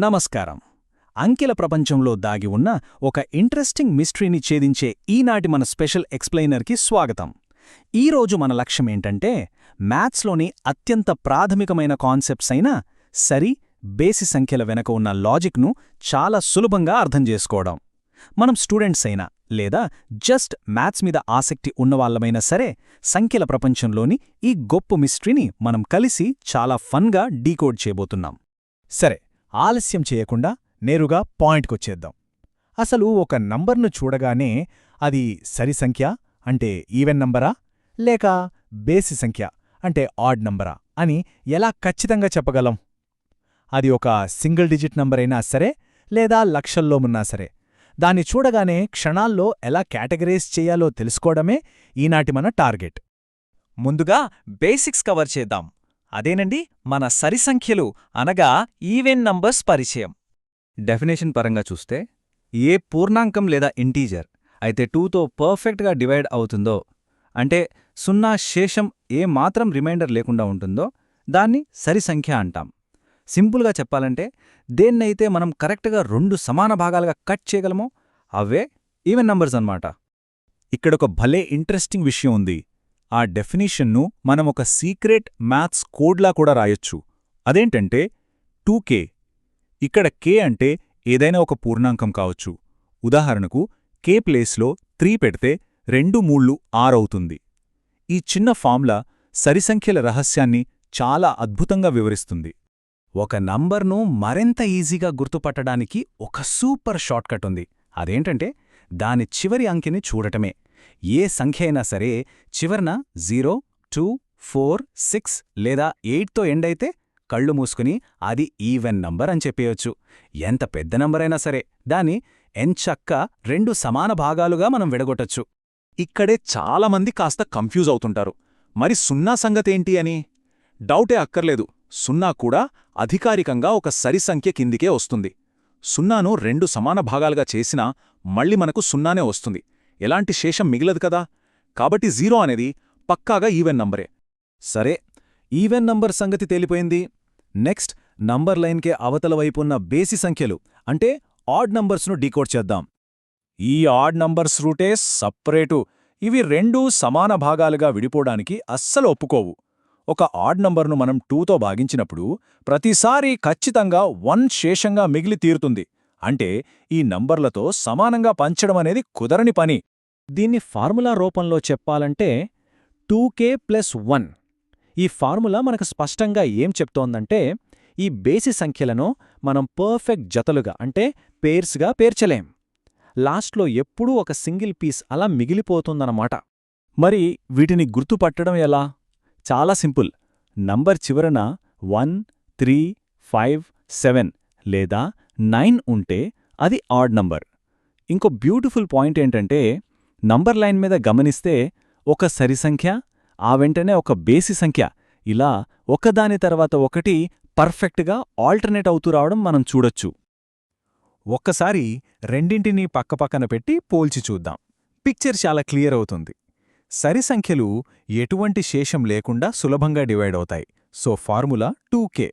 నమస్కారం. అంకెల ప్రపంచంలో దాగి ఉన్న ఒక ఇంట్రెస్టింగ్ మిస్టరీని ఛేదించే ఈనాటి మన స్పెషల్ ఎక్స్ప్లెయినర్కి స్వాగతం. ఈరోజు మన లక్ష్యమేంటంటే మ్యాథ్స్లోని అత్యంత ప్రాథమికమైన కాన్సెప్ట్స్ అయిన సరి, బేసి సంఖ్యల వెనక ఉన్న లాజిక్ను చాలా సులభంగా అర్థం చేసుకోవడం. మనం స్టూడెంట్స్ అయినా లేదా జస్ట్ మ్యాథ్స్ మీద ఆసక్తి ఉన్నవాళ్లమైనా సరే సంఖ్యల ప్రపంచంలోని ఈ గొప్ప మిస్టరీని మనం కలిసి చాలా ఫన్గా డీకోడ్ చేయబోతున్నాం. సరే, ఆలస్యం చేయకుండా నేరుగా పాయింట్కొచ్చేద్దాం. అసలు ఒక నంబర్ను చూడగానే అది సరి సంఖ్య అంటే ఈవెన్ నంబరా లేక బేసి సంఖ్య అంటే ఆడ్ నంబరా అని ఎలా ఖచ్చితంగా చెప్పగలం? అది ఒక సింగిల్ డిజిట్ నంబరైనా సరే లేదా లక్షల్లో ఉన్నా సరే దాన్ని చూడగానే క్షణాల్లో ఎలా కేటగరైజ్ చేయాలో తెలుసుకోవడమే ఈనాటి మన టార్గెట్. ముందుగా బేసిక్స్ కవర్ చేద్దాం. అదేనండి మన సరి సంఖ్యలు అనగా ఈవెన్ నంబర్స్ పరిచయం. డెఫినేషన్ పరంగా చూస్తే ఏ పూర్ణాంకం లేదా ఇంటీజర్ అయితే 2తో పర్ఫెక్ట్గా డివైడ్ అవుతుందో, అంటే 0 శేషం ఏ మాత్రం రిమైండర్ లేకుండా ఉంటుందో దాన్ని సరి సంఖ్య అంటాం. సింపుల్గా చెప్పాలంటే దేన్నైతే మనం కరెక్ట్గా 2 సమాన భాగాలుగా కట్ చేయగలమో అవే ఈవెన్ నంబర్స్ అన్నమాట. ఇక్కడొక భలే ఇంట్రెస్టింగ్ విషయం ఉంది. ఆ డెఫినిషన్ను మనం ఒక సీక్రెట్ మ్యాథ్స్ కోడ్లా కూడా రాయొచ్చు. అదేంటంటే 2k. ఇక్కడ k అంటే ఏదైనా ఒక పూర్ణాంకం కావచ్చు. ఉదాహరణకు k ప్లేస్లో 3 పెడితే 2 3 6 అవుతుంది. ఈ చిన్న ఫార్ములా సరిసంఖ్యల రహస్యాన్ని చాలా అద్భుతంగా వివరిస్తుంది. ఒక నంబర్ను మరింత ఈజీగా గుర్తుపట్టడానికి ఒక సూపర్ షార్ట్కట్ ఉంది. అదేంటంటే దాని చివరి అంకెని చూడటమే. ఏ సంఖ్య అయినా సరే చివర్న 0, 2, 4, 6 లేదా 8తో ఎండ్ అయితే కళ్ళు మూసుకుని అది ఈవెన్ నంబర్ అని చెప్పేయొచ్చు. ఎంత పెద్ద నంబరైనా సరే దాన్ని ఎంచక్కా 2 సమాన భాగాలుగా మనం విడగొట్టొచ్చు. ఇక్కడే చాలామంది కాస్త కన్ఫ్యూజ్ అవుతుంటారు. మరి 0 సంగతేంటి అని? డౌటే అక్కర్లేదు. 0 కూడా అధికారికంగా ఒక సరి సంఖ్య కిందికే వస్తుంది. 0ను 2 సమాన భాగాలుగా చేసినా మళ్ళీ మనకు 0నే వస్తుంది. ఎలాంటి శేషం మిగిలదు కదా. కాబట్టి 0 అనేది పక్కాగా ఈవెన్ నంబరే. సరే, ఈవెన్ నంబర్ సంగతి తేలిపోయింది. నెక్స్ట్ నంబర్ లైన్కే అవతల వైపున్న బేసి సంఖ్యలు అంటే ఆడ్ నంబర్స్ను డీకోడ్ చేద్దాం. ఈ ఆడ్ నంబర్స్ రూటే సపరేటు. ఇవి 2 సమాన భాగాలుగా విడిపోవడానికి అస్సలు ఒప్పుకోవు. ఒక ఆడ్ నంబర్ను మనం 2తో భాగించినప్పుడు ప్రతిసారీ ఖచ్చితంగా 1 శేషంగా మిగిలి తీరుతుంది. అంటే ఈ నంబర్లతో సమానంగా పంచడం అనేది కుదరని పని. దీన్ని ఫార్ములా రూపంలో చెప్పాలంటే 2k + 1. ఈ ఫార్ములా మనకు స్పష్టంగా ఏం చెప్తోందంటే ఈ బేసి సంఖ్యలను మనం పర్ఫెక్ట్ జతలుగా అంటే పేర్స్గా పేర్చలేం. లాస్ట్లో ఎప్పుడూ ఒక సింగిల్ పీస్ అలా మిగిలిపోతుందన్నమాట. మరి వీటిని గుర్తుపట్టడం ఎలా? చాలా సింపుల్. నంబర్ చివరన 1, 3, 5, 7 లేదా 9 ఉంటే అది ఆడ్ నంబర్. ఇంకో బ్యూటిఫుల్ పాయింట్ ఏంటంటే నంబర్ లైన్ మీద గమనిస్తే ఒక సరి సంఖ్య, ఆ వెంటనే ఒక బేసి సంఖ్య ఇలా ఒకదాని తర్వాత ఒకటి పర్ఫెక్ట్గా ఆల్టర్నేట్ అవుతూ రావడం మనం చూడొచ్చు. ఒక్కసారి రెండింటినీ పక్కపక్కన పెట్టి పోల్చి చూద్దాం. పిక్చర్ చాలా క్లియర్ అవుతుంది. సరి సంఖ్యలు ఎటువంటి శేషం లేకుండా సులభంగా డివైడ్ అవుతాయి. So formula 2k.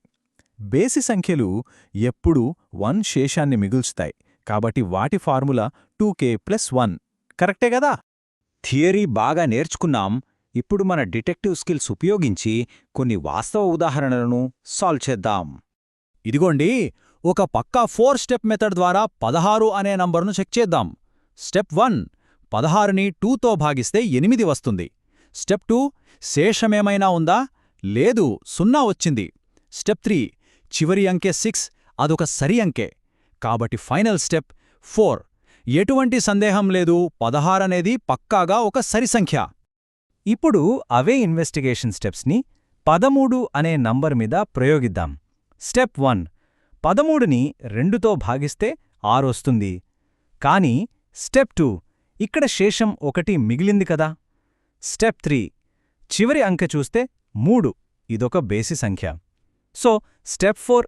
బేసి సంఖ్యలు ఎప్పుడూ 1 శేషాన్ని మిగుల్చుతాయి. కాబట్టి వాటి ఫార్ములా 2k + 1. కరెక్టే గదా? థియరీ బాగా నేర్చుకున్నాం. ఇప్పుడు మన డిటెక్టివ్ స్కిల్స్ ఉపయోగించి కొన్ని వాస్తవ ఉదాహరణలను సాల్వ్ చేద్దాం. ఇదిగోండి, ఒక పక్కా 4 స్టెప్ మెథడ్ ద్వారా 16 అనే నంబర్ను చెక్ చేద్దాం. స్టెప్ 1, 16ని 2తో భాగిస్తే 8 వస్తుంది. స్టెప్ 2, శేషమేమైనా ఉందా? లేదు, 0 వచ్చింది. స్టెప్ 3, చివరి అంకె 6, అదొక సరి అంకె. కాబట్టి ఫైనల్ స్టెప్ 4, ఎటువంటి సందేహం లేదు, 16 అనేది పక్కాగా ఒక సరి సంఖ్య. ఇప్పుడు అవే ఇన్వెస్టిగేషన్ స్టెప్స్ని 13 అనే నంబర్ మీద ప్రయోగిద్దాం. స్టెప్ 1, 13ని 2తో భాగిస్తే 6 వస్తుంది. కానీ స్టెప్ 2, ఇక్కడ శేషం 1 మిగిలింది కదా. స్టెప్ 3, చివరి అంకె చూస్తే 3, ఇదొక బేసి సంఖ్య. సో స్టెప్ 4,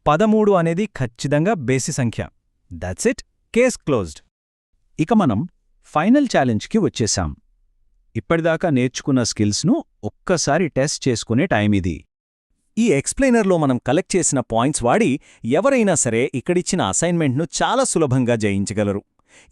13 అనేది ఖచ్చితంగా బేసి సంఖ్య. That's it, case closed. ఇక మనం ఫైనల్ ఛాలెంజ్కి వచ్చేశాం. ఇప్పటిదాకా నేర్చుకున్న స్కిల్స్ను ఒక్కసారి టెస్ట్ చేసుకునే టైం ఇది. ఈ ఎక్స్ప్లెయినర్లో మనం కలెక్ట్ చేసిన పాయింట్స్ వాడి ఎవరైనా సరే ఇక్కడిచ్చిన అసైన్మెంట్ను చాలా సులభంగా జయించగలరు.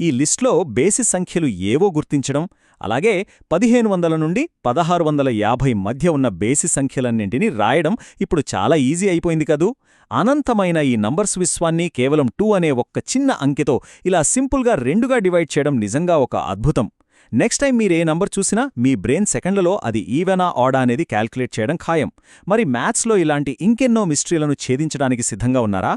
ఈ లిస్ట్లో బేసి సంఖ్యలు ఏవో గుర్తించడం, అలాగే 1500 నుండి 1650 మధ్య ఉన్న బేసి సంఖ్యలన్నింటినీ రాయడం ఇప్పుడు చాలా ఈజీ అయిపోయింది కదూ. అనంతమైన ఈ నంబర్స్ విశ్వాన్ని కేవలం 2 అనే ఒక్క చిన్న అంకెతో ఇలా సింపుల్గా 2గా డివైడ్ చేయడం నిజంగా ఒక అద్భుతం. నెక్స్ట్ టైం మీరే నంబర్ చూసినా మీ బ్రెయిన్ సెకండ్లలో అది ఈవెనా ఆడా అనేది క్యాల్కులేట్ చేయడం ఖాయం. మరి మ్యాథ్స్లో ఇలాంటి ఇంకెన్నో మిస్టరీలను ఛేదించడానికి సిద్ధంగా ఉన్నారా?